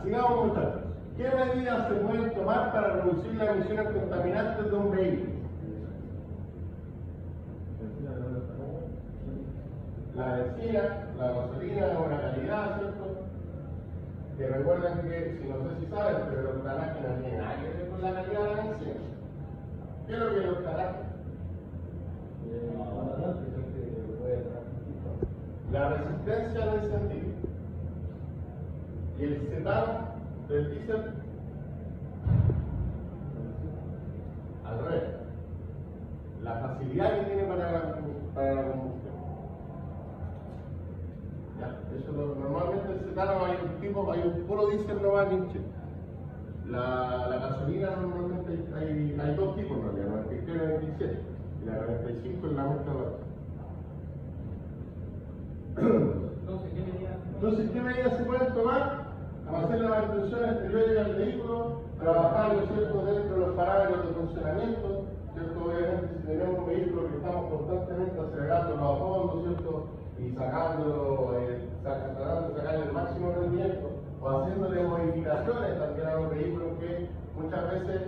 sigamos muchachos. ¿Qué medidas se pueden tomar para reducir las emisiones contaminantes de un vehículo? La benzina, la gasolina es una calidad, ¿cierto? Que recuerden que, si no sé si saben, pero el octanaje no tiene nada que ver con la calidad de la benzina. ¿Qué es lo que es el octanaje? La resistencia al encendido. Y el cetano del diésel, al revés. La facilidad que tiene para la combustión. ¿Ya? Eso normalmente el cetano hay un puro diésel no va a Chile. La gasolina normalmente hay dos tipos en realidad, la 93 y la 97. Y la 95 es la mezcla Entonces, ¿qué medidas se pueden tomar? Hacer la manutención periódica del vehículo, trabajar, ¿no es cierto?, dentro de los parámetros de funcionamiento, ¿cierto? Obviamente, si tenemos un vehículo que estamos constantemente acelerándolo a fondo, ¿cierto?, y tratando de sacar el máximo rendimiento, o haciéndole modificaciones también a los vehículos que muchas veces,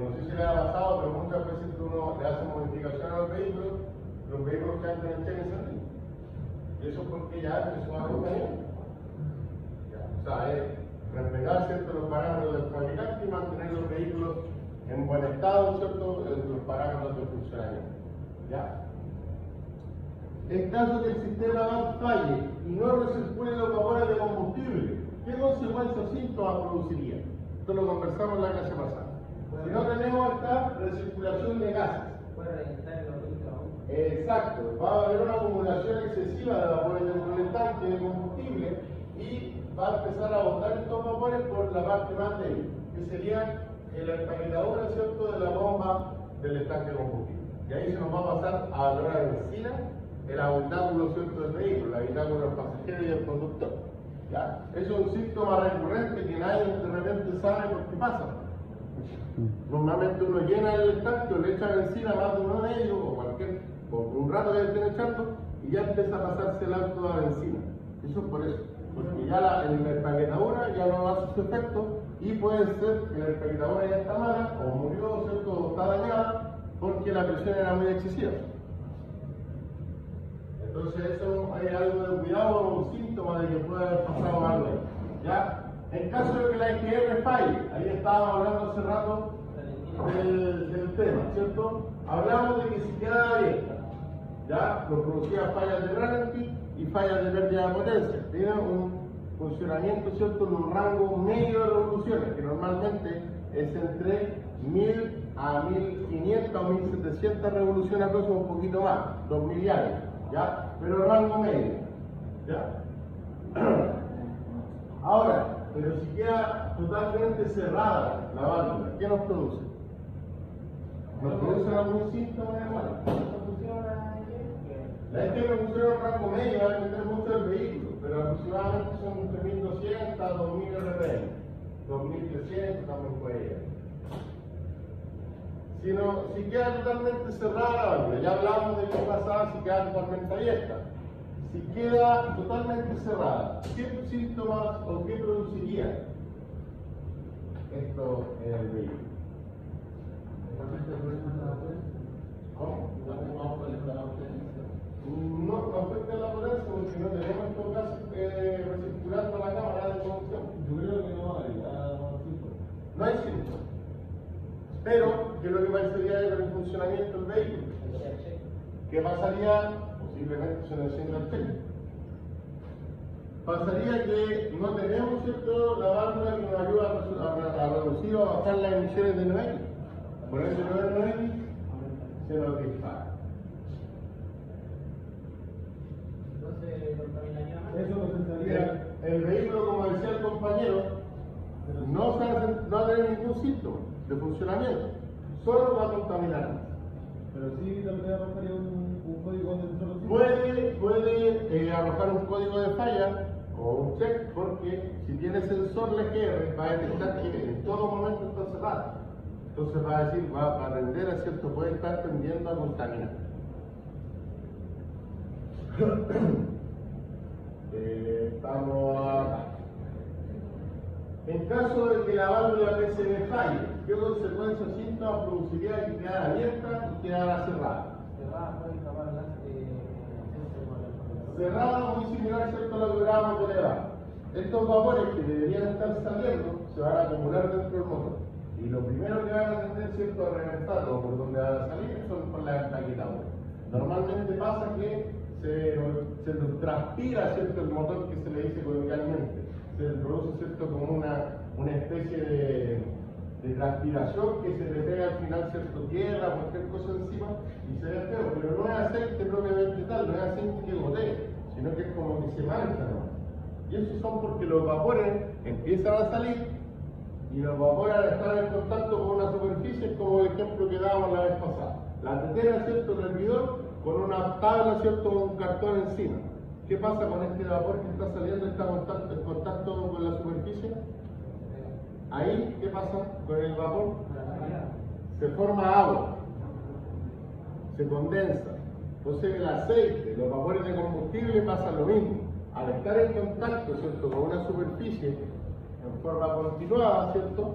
no sé si le ha pasado, pero muchas veces uno le hace modificaciones a los vehículos que antes en cheque encendido. Y eso es porque ya empezó a contaminar. O sea, es respetar, ¿cierto?, los parámetros del fabricante y mantener los vehículos en buen estado, ¿cierto?, los parámetros de funcionamiento. ¿Ya? En caso que el sistema falle y no recircule los vapores de combustible, ¿qué consecuencias o síntomas produciría? Esto lo conversamos la clase pasada. Si no tenemos esta recirculación de gases. Exacto, va a haber una acumulación excesiva de vapores dentro del tanque de combustible y va a empezar a botar estos vapores por la parte más débil, que sería la empaquetadura, ¿cierto?, de la bomba del estanque de combustible. Y ahí se nos va a pasar a la hora de benzina el habitáculo, ¿cierto?, del vehículo, el habitáculo del pasajero y del conductor. ¿Ya? Eso es un síntoma recurrente que nadie de repente sabe por qué pasa. Normalmente uno llena el estanque, le echa benzina más de uno de ellos, o un rato que estén echando, y ya empieza a pasarse el alto de benzina. Eso es por eso. Porque ya la empaquetadura ya no hace su efecto, y puede ser que la empaquetadura ya está mala, o murió, ¿cierto?, o está dañada, porque la presión era muy excesiva. Entonces eso hay algo de cuidado, un síntoma de que puede haber pasado algo. ¿Ya? En caso de que la IGR falle, ahí estábamos hablando hace rato del tema, ¿cierto? Hablamos de que si queda abierta, ya, nos producía fallas de ralentí y fallas de pérdida de potencia. Tiene un funcionamiento, ¿cierto?, en un rango medio de revoluciones, que normalmente es entre 1000 a 1500 o 1700 revoluciones, aproximadamente un poquito más, 2000 y algo, ¿ya? Pero rango medio, ¿ya? Ahora, pero si queda totalmente cerrada la válvula, ¿qué nos produce? ¿Nos produce algún síntoma de mal? La IGR funciona en rango medio, va a depender mucho del vehículo, pero aproximadamente son entre 1200 a 2000 RPM, 2300 también puede llegar. Si queda totalmente cerrada la válvula, ya hablamos de qué pasaba si queda totalmente abierta. Si queda totalmente cerrada, ¿qué síntomas o qué produciría esto en el vehículo? ¿Cómo? No afecta la potencia porque no tenemos estos gases recirculando la cámara de conducción. Yo creo que no hay síntomas. No hay síntomas. Pero, ¿qué es lo que pasaría con el funcionamiento del vehículo? ¿Qué pasaría? Posiblemente se nos encienda el cheque. Pasaría que no tenemos, ¿cierto?, la válvula que nos ayuda a reducir o a bajar las emisiones de NOx. Por eso el NOx se nos dispara. Eso nos entraría. El vehículo, como decía el compañero, no va a tener ningún síntoma de funcionamiento, solo va a contaminar. Pero sí también arrojaría un código donde nosotros... Puede arrojar un código de falla o un check, porque si tiene sensor LGR va a detectar que en todo momento está cerrado. Entonces va a decir, va a tender a cierto, puede estar tendiendo a contaminar. Estamos acá. En caso de que la válvula PCB falle, ¿qué consecuencias o síntomas produciría que quedara abierta y quedara cerrada? Cerrada, muy similar, ¿cierto?, a lo que hablábamos por debajo. Estos vapores que deberían estar saliendo se van a acumular dentro del motor. Y lo primero que van a tender, ¿cierto?, a reventarlo por donde van a salir son por la empaquetadura. Normalmente pasa que se nos transpira, ¿cierto?, el motor, que se le dice coloquialmente. Se le produce, ¿cierto?, como una especie de transpiración que se le pega al final, ¿cierto?, tierra, cualquier cosa encima y se ve feo, pero no es aceite propiamente tal, no es aceite que gotee, sino que es como que se mancha, ¿no? Y eso son porque los vapores empiezan a salir y los vapores al estar en contacto con una superficie, como el ejemplo que dábamos la vez pasada. La tetera, ¿cierto?, del bidón con una tabla, ¿cierto?, con un cartón encima. ¿Qué pasa con este vapor que está saliendo, está en contacto con la superficie? Ahí, ¿qué pasa con el vapor? Se forma agua, se condensa. Entonces el aceite, los vapores de combustible pasan lo mismo. Al estar en contacto, ¿cierto?, con una superficie en forma continuada, ¿cierto?,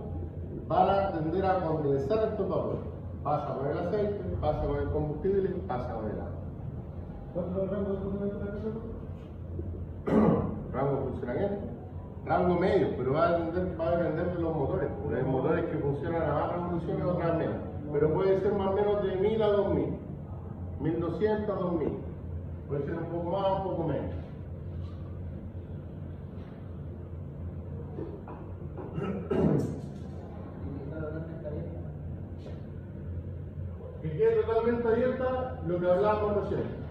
van a tender a condensar estos vapores. Pasa con el aceite, pasa con el combustible, pasa con el agua. ¿Cuánto es el rango de funcionamiento de la casa? Rango de funcionamiento. Rango medio, pero va a depender de los motores. Porque hay motores que funcionan a más revoluciones, otras menos. Pero puede ser más o menos de 1000 a 2000. 1200 a 2000. Puede ser un poco más o un poco menos. Que quede totalmente abierta, lo que hablábamos recién.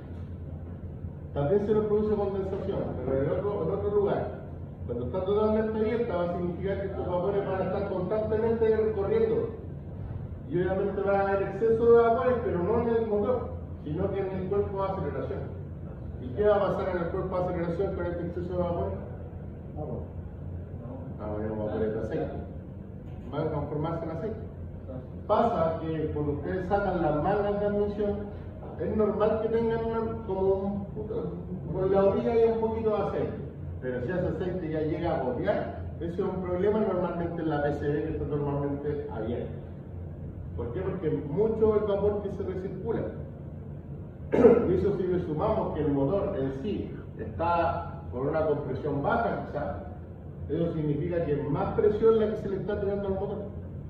También se nos produce condensación, pero en otro lugar. Cuando está totalmente abierta, va a significar que estos vapores van a estar constantemente corriendo. Y obviamente va a haber exceso de vapores, pero no en el motor, sino que en el cuerpo de aceleración. ¿Y qué va a pasar en el cuerpo de aceleración con este exceso de vapores? Vapores de aceite. Van a transformarse en aceite. Pasa que cuando ustedes sacan las mangas de admisión, es normal que tengan con la orilla hay un poquito de aceite. Pero si ese aceite ya llega a gotear, ese es un problema normalmente en la PCB, que está normalmente abierta. ¿Por qué? Porque mucho del vapor que se recircula. Y eso, si le sumamos que el motor en sí está con una compresión baja, quizás, eso significa que es más presión la que se le está tirando al motor.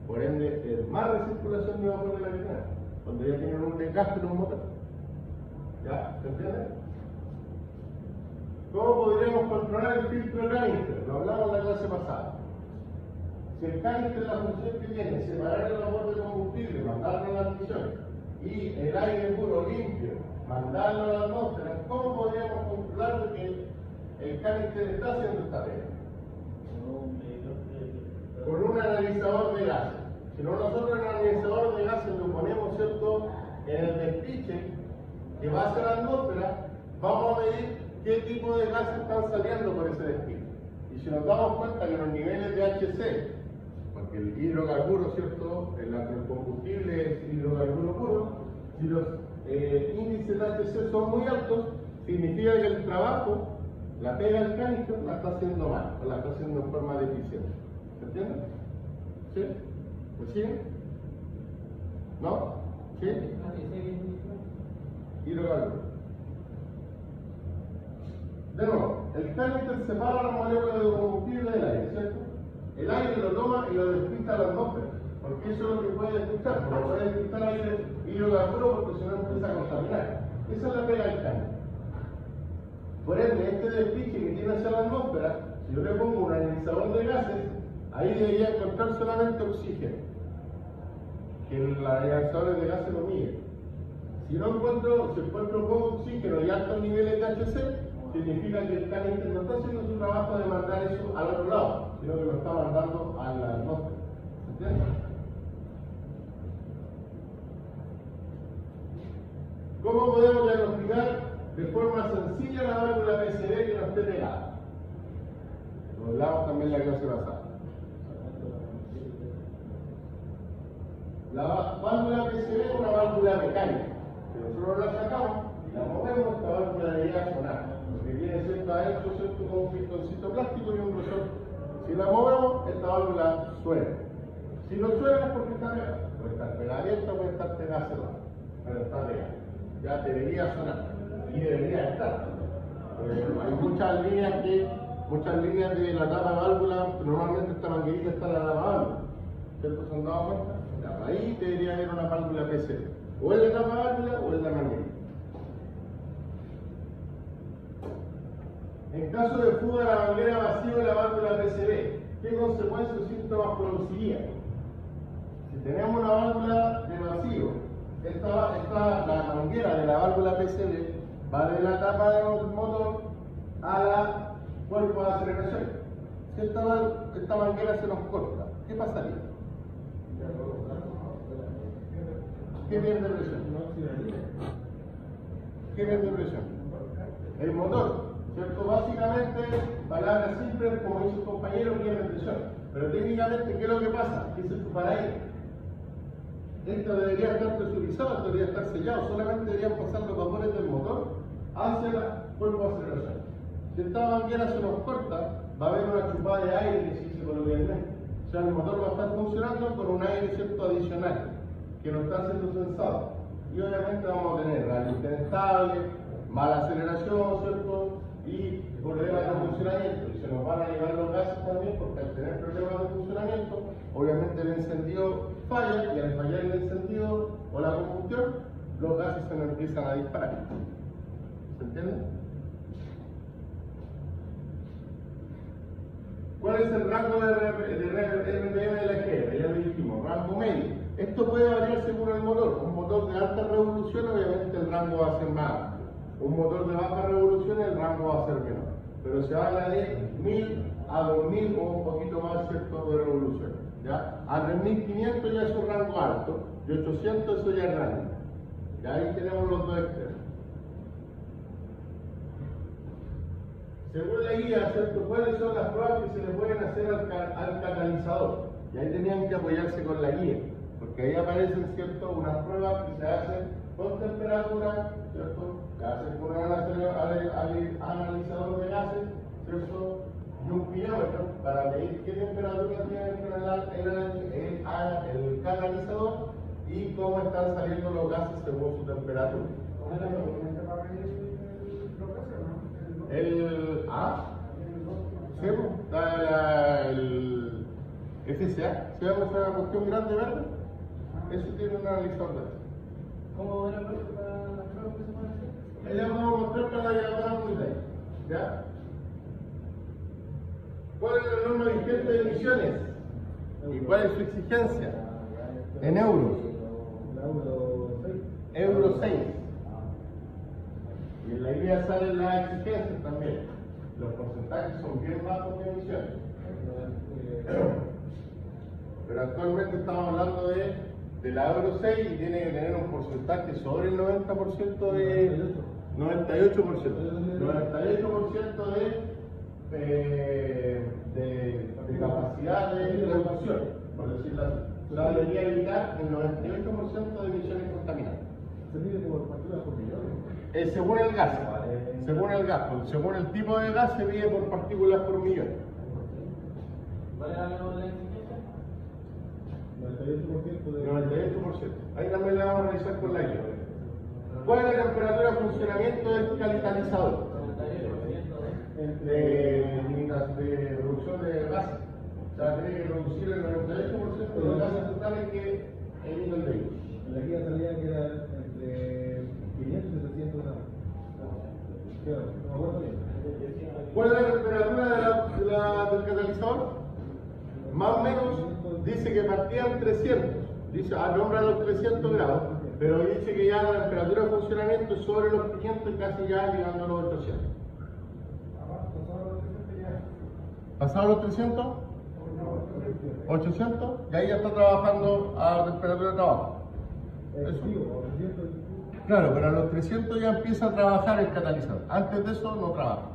Por ende, es más recirculación de vapor de la que tiene, cuando ya tienen un desgaste en un motor. ¿Ya? ¿Se entiende? ¿Cómo podríamos controlar el filtro de canister? Lo hablamos en la clase pasada. Si el canister, la función que tiene, separar el vapor de combustible, mandarlo a la admisión, y el aire puro limpio, mandarlo a la atmósfera, ¿cómo podríamos controlar que el canister está haciendo esta tarea? Con un analizador de gases. Si no, nosotros en el analizador de gases lo ponemos, ¿cierto?, en el despiche que va hacia la atmósfera, vamos a medir qué tipo de gases están saliendo por ese despiche. Y si nos damos cuenta que los niveles de HC, porque el hidrocarburo, ¿cierto?, el combustible es hidrocarburo puro, si los índices de HC son muy altos, significa que el trabajo, la pega del canister, la está haciendo mal, o la está haciendo en forma deficiente. ¿Se entiende? ¿Sí? ¿Me siguen? ¿No? ¿Sí? Hidrocarburo. De nuevo, el canister separa la molécula de combustible del aire, ¿cierto? El aire lo toma y lo despista a la atmósfera, porque eso es lo que puede despistar, porque puede despistar aire hidrocarburo porque si no empieza a contaminar. Esa es la pega del canister. Por ende, este despiche que tiene hacia la atmósfera, si yo le pongo un analizador de gases, ahí debería encontrar solamente oxígeno, que los analizadores de gases lo miden. Si encuentro poco oxígeno y altos niveles de HC, significa que el canister no está haciendo su trabajo de mandar eso al otro lado, sino que lo está mandando a la atmósfera. ¿Se entiende? ¿Cómo podemos diagnosticar de forma sencilla la válvula PCB que no esté pegada? Lo hablamos también en la clase pasada. La válvula PCB es una válvula mecánica. Si nosotros la sacamos y la movemos, esta válvula debería sonar. Porque viene siendo adentro, ¿cierto?, con un pistoncito plástico y un grosor Si la movemos, esta válvula suena. Si no suena es porque está pegada. Puede estar pegada abierta, puede estar pegada cerrada. Pero está pegada. Ya debería sonar. Y debería estar. Hay muchas líneas de la tapa de válvula. Normalmente esta manguerita está en la tapa de válvula. ¿Cierto? ¿Se han dado cuenta? Ya, ahí debería haber una válvula PCB. O en la tapa de válvula o en la manguerita. En caso de fuga de la manguera vacía de la válvula PCB, ¿qué consecuencias o síntomas produciría? Si tenemos una válvula de vacío, la manguera de la válvula PCB va de la tapa del motor a la cuerpo de aceleración. Si esta manguera se nos corta, ¿qué pasaría? ¿Qué pierde presión? ¿Qué pierde presión? El motor. ¿Cierto? Básicamente, palabras simples, como dice su compañero, pierde presión. Pero técnicamente, ¿qué es lo que pasa? ¿Qué se para ahí? Esto debería estar presurizado, esto debería estar sellado, solamente deberían pasar los vapores del motor hacia el cuerpo de aceleración. Si esta manguera se nos corta, va a haber una chupada de aire, que se dice coloquialmente. O sea, el motor va a estar funcionando con un aire cierto adicional, que no está siendo sensado. Y obviamente vamos a tener radio inestable, mala aceleración, ¿cierto? Y problemas de funcionamiento. Y se nos van a llevar los gases también, porque al tener problemas de funcionamiento, obviamente el encendido falla, y al fallar el encendido o la combustión, los gases se nos empiezan a disparar. ¿Se entiende? ¿Cuál es el rango de RPM de la EGR? Ya lo dijimos, rango medio. Esto puede variar según el motor. Un motor de alta revolución, obviamente el rango va a ser más amplio. Un motor de baja revolución, el rango va a ser menor. Pero se habla de 1000 a 2000 o un poquito más, ¿cierto?, de revolución. ¿Ya? A 3500 ya es un rango alto, y 800 eso ya es grande. Y ahí tenemos los dos extremos. Según la guía, ¿cierto?, ¿cuáles son las pruebas que se le pueden hacer al catalizador? Y ahí tenían que apoyarse con la guía, porque ahí aparecen, ¿cierto?, unas pruebas que se hacen con temperatura, ¿cierto?, que hacen con un analizador de gases, ¿cierto?, y un pirómetro para medir qué temperatura tiene el catalizador y cómo están saliendo los gases según su temperatura. El FCA, ¿se llama esa cuestión grande verde? Eso tiene un analizador de eso. ¿Cómo era para las pruebas que se pueden hacer? Ella vamos a mostrar para la llamada unidad. ¿Ya? ¿Cuál es la norma vigente de emisiones? ¿Y cuál es su exigencia? En euros. Euro 6. Y en la guía salen las exigencias también. Los porcentajes son bien bajos de emisiones. Pero actualmente estamos hablando de la Euro 6 y tiene que tener un porcentaje sobre el 90% de 98% de capacidad de reducción, por decirlo así. O sea, debería evitar el 98% de emisiones contaminantes. ¿Se mide por partículas por millón? Según el gas, según el tipo de gas se mide por partículas por millón. ¿Cuál era la exigencia? 98%. Ahí también la vamos a realizar con la guía. ¿Cuál es la temperatura de funcionamiento del catalizador? De reducción de gases. O sea, tiene que reducir el 98% de los gases totales que emite el vehículo. En la guía salía que era entre 500 y 700 gramos. Claro, no me acuerdo bien. ¿Cuál es la temperatura del catalizador? Más o menos dice que partían 300. Dice, nombra los 300 grados, pero dice que ya la temperatura de funcionamiento es sobre los 500 y casi ya llegando a los 800. ¿Pasado los 300? 800, y ahí ya está trabajando a temperatura de trabajo. Eso. Claro, pero a los 300 ya empieza a trabajar el catalizador. Antes de eso no trabaja.